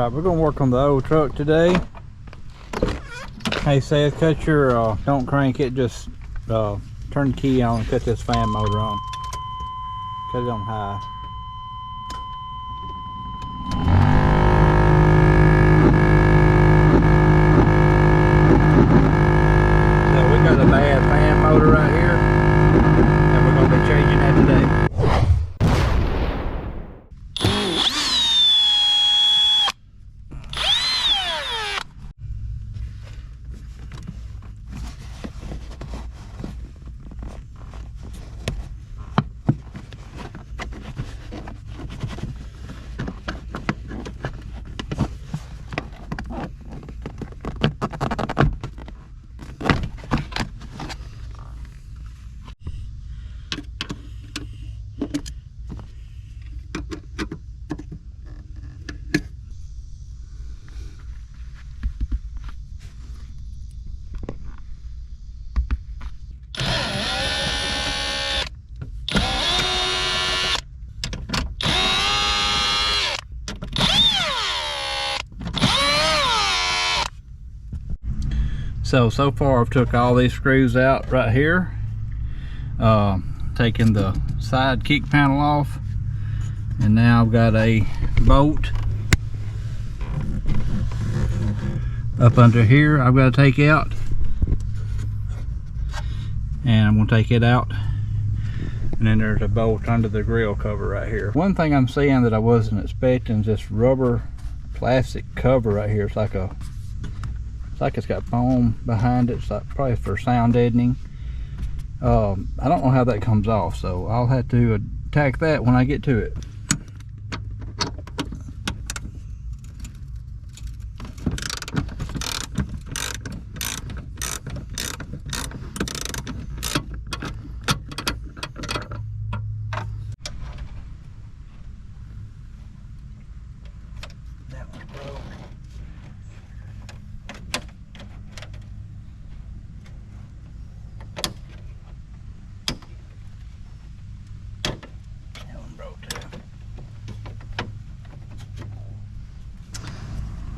Alright, we're gonna work on the old truck today. Hey Seth, cut your don't crank it, just turn the key on and cut this fan motor on. Cut it on high. So we got a bad fan motor right here, and we're gonna be changing that today. So far I've took all these screws out right here, taken the side kick panel off, and now I've got a bolt up under here I've got to take out, and I'm going to take it out, and then there's a bolt under the grill cover right here. One thing I'm seeing that I wasn't expecting is this rubber plastic cover right here. It's like it's got foam behind it. It's like probably for sound deadening. I don't know how that comes off, so I'll have to attack that when I get to it.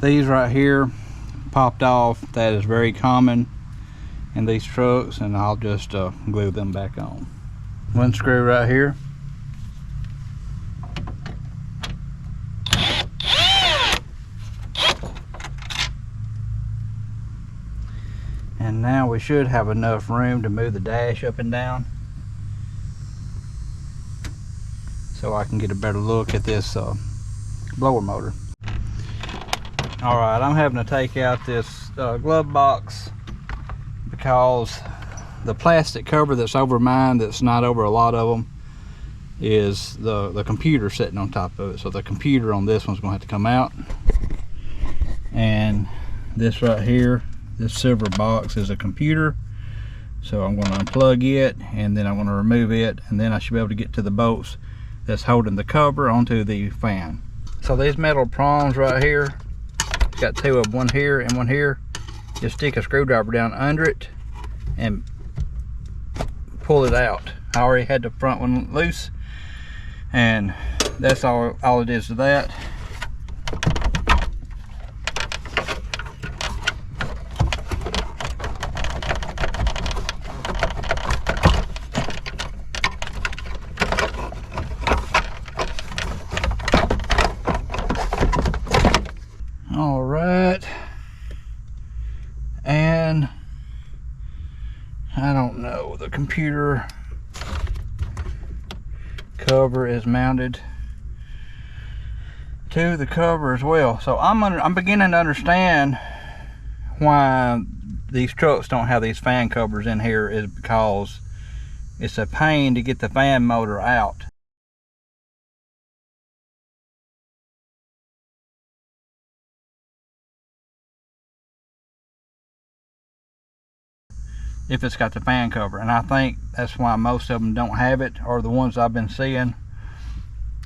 These right here popped off. That is very common in these trucks, and I'll just glue them back on. One screw right here. And now we should have enough room to move the dash up and down, so I can get a better look at this blower motor. Alright, I'm having to take out this glove box because the plastic cover that's over mine, that's not over a lot of them, is the computer sitting on top of it. So the computer on this one's going to have to come out. And this right here, this silver box, is a computer. So I'm going to unplug it, and then I'm going to remove it, and then I should be able to get to the bolts that's holding the cover onto the fan. So these metal prongs right here, got two of them, one here and one here. Just stick a screwdriver down under it and pull it out. I already had the front one loose, and that's all it is to that. Alright, and I don't know, the computer cover is mounted to the cover as well. So I'm beginning to understand why these trucks don't have these fan covers in here, is because it's a pain to get the fan motor out. If it's got the fan cover, and I think that's why most of them don't have it, or the ones I've been seeing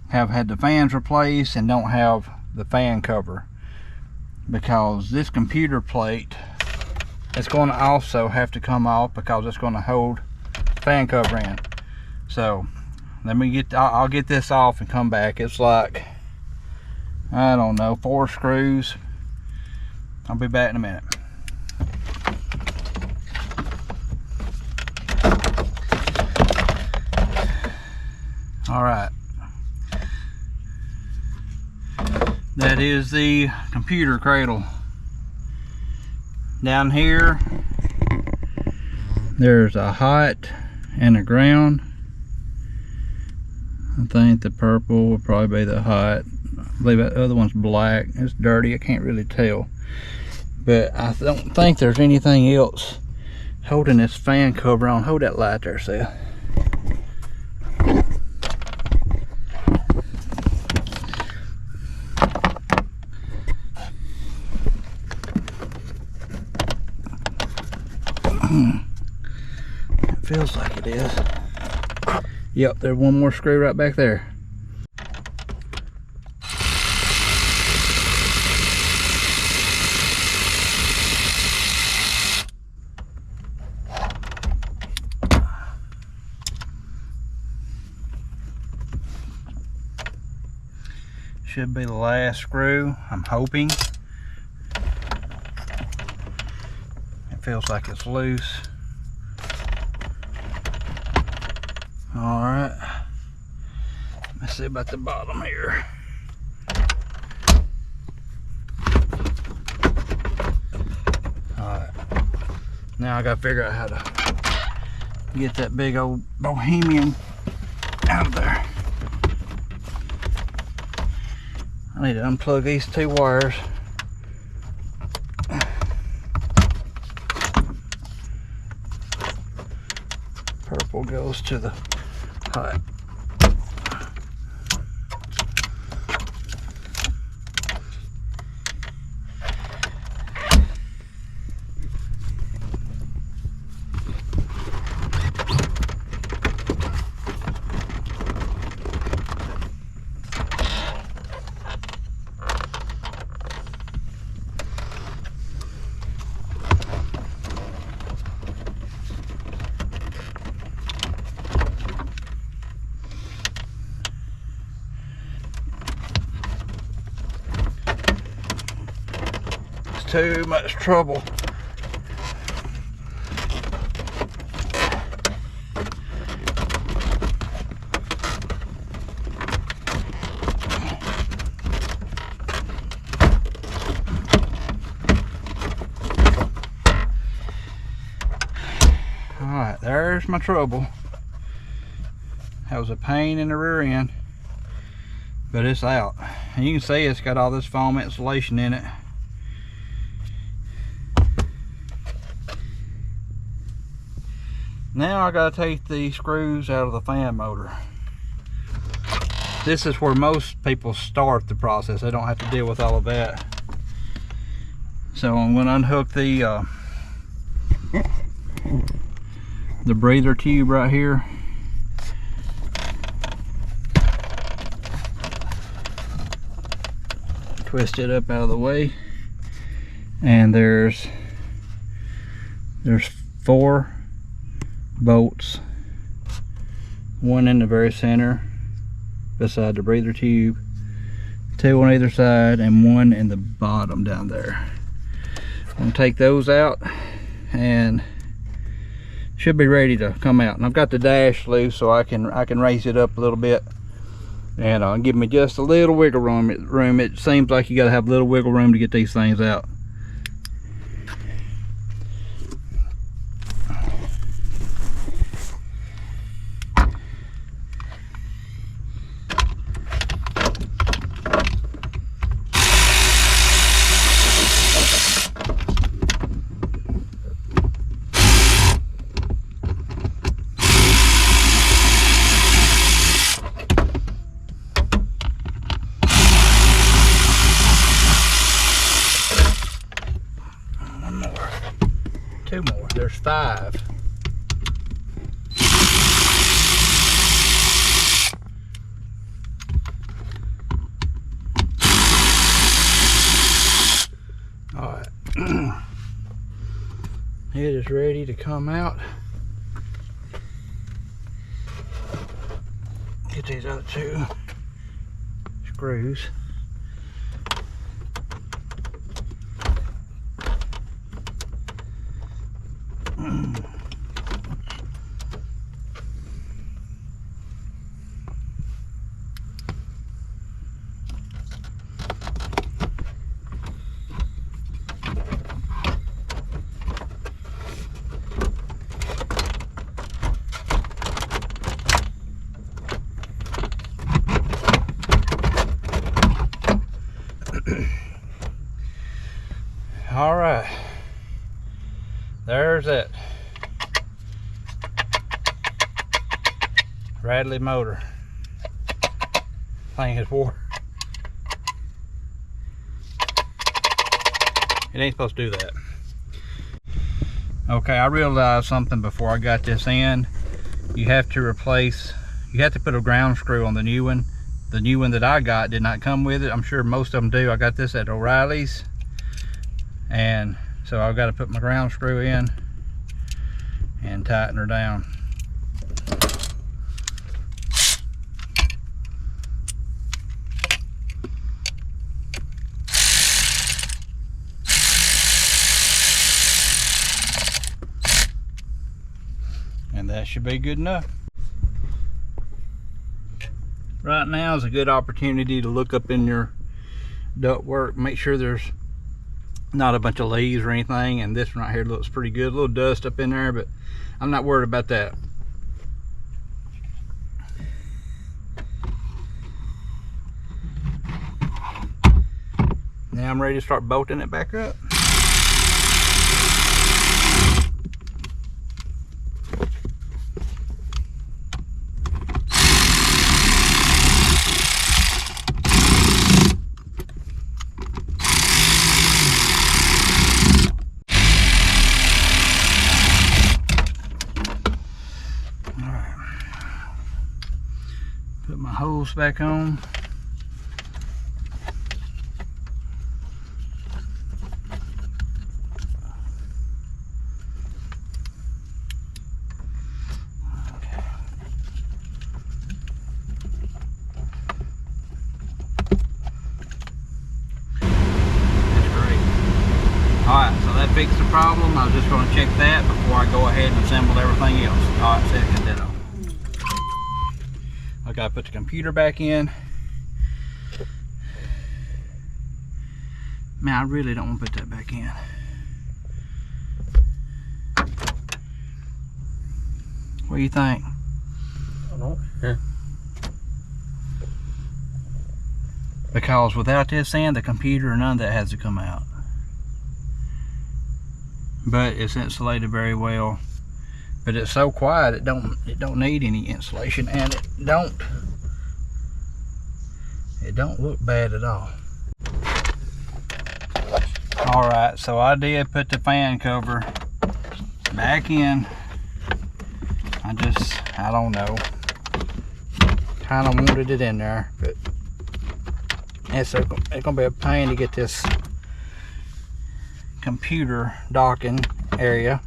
have had the fans replaced and don't have the fan cover, because this computer plate is going to also have to come off because it's going to hold fan cover in. So let me I'll get this off and come back. It's like I don't know, 4 screws. I'll be back in a minute. All right, that is the computer cradle. Down here there's a hot and a ground. I think the purple will probably be the hot. I believe that other one's black. It's dirty, I can't really tell, but I don't think there's anything else holding this fan cover on. Hold that light there, Seth. It feels like it is. Yep, there's one more screw right back there. Should be the last screw, I'm hoping. It feels like it's loose. All right, let's see about the bottom here. All right, now I gotta figure out how to get that big old Bohemian out of there. I need to unplug these 2 wires. Purple goes to the hot. Too much trouble. All right, there's my trouble. That was a pain in the rear end, but it's out. And you can see it's got all this foam insulation in it. Now I gotta take the screws out of the fan motor. This is where most people start the process. They don't have to deal with all of that. So I'm gonna unhook the breather tube right here. Twist it up out of the way. And there's 4 bolts, one in the very center beside the breather tube, 2 on either side, and 1 in the bottom down there. I'm gonna take those out and should be ready to come out. And I've got the dash loose, so I can raise it up a little bit and give me just a little wiggle room. It seems like you got to have a little wiggle room to get these things out. Two more. There's 5. All right. It is ready to come out. Get these other 2 screws. All right, there's it. Radley motor. Thing is war. It ain't supposed to do that. Okay, I realized something before I got this in. You have to put a ground screw on the new one. The new one that I got did not come with it. I'm sure most of them do. I got this at O'Reilly's. And so I've got to put my ground screw in and tighten her down. And that should be good enough. Right now is a good opportunity to look up in your ductwork, make sure there's not a bunch of leaves or anything. And this one right here looks pretty good. A little dust up in there, but I'm not worried about that. Now I'm ready to start bolting it back up. Put my hose back on. Alright, so that fixed the problem. I was just going to check that before I go ahead and assemble everything else. Alright, second ditto. I gotta put the computer back in. Man, I really don't want to put that back in. What do you think? I don't know. Yeah. Because without this in, the computer, none of that has to come out. But it's insulated very well. But it's so quiet it don't need any insulation, and it don't look bad at all. Alright, so I did put the fan cover back in. I don't know. Kinda wanted it in there, but it's gonna be a pain to get this computer docking area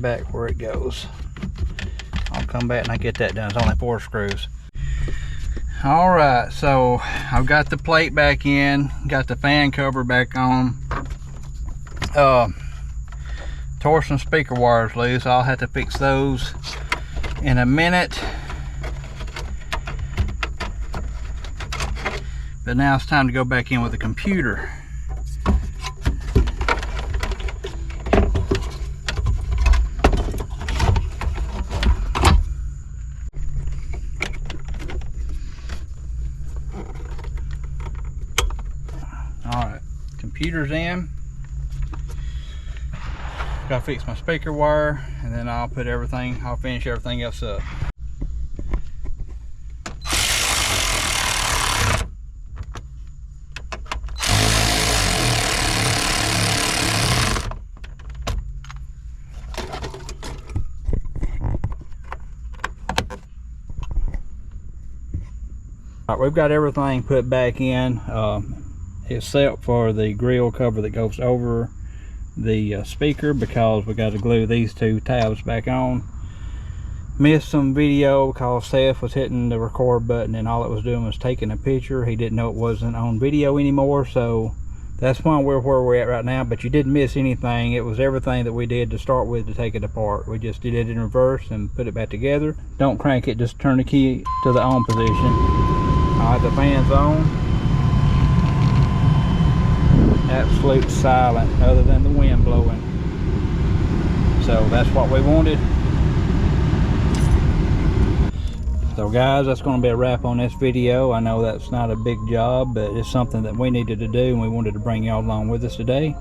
back where it goes. I'll come back and I get that done. It's only 4 screws. Alright, so I've got the plate back in, got the fan cover back on. Tore some speaker wires loose. I'll have to fix those in a minute. But now it's time to go back in with the computer. Alright, computer's in. Gotta fix my speaker wire, and then I'll finish everything else up. Alright, we've got everything put back in, except for the grill cover that goes over the speaker, because we got to glue these 2 tabs back on. Missed some video because Seth was hitting the record button and all it was doing was taking a picture. He didn't know it wasn't on video anymore, so that's why we're where we're at right now. But you didn't miss anything. It was everything that we did to start with to take it apart. We just did it in reverse and put it back together. Don't crank it, just turn the key to the on position. Alright, the fan's on. Absolute silent other than the wind blowing. So that's what we wanted. So guys, that's going to be a wrap on this video. I know that's not a big job, but it's something that we needed to do, and we wanted to bring y'all along with us today.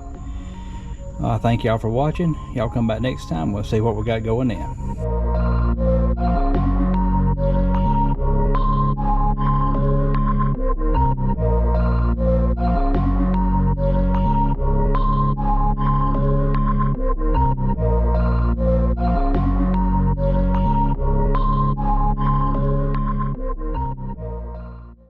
Thank y'all for watching. Y'all come back next time. We'll see what we got going in.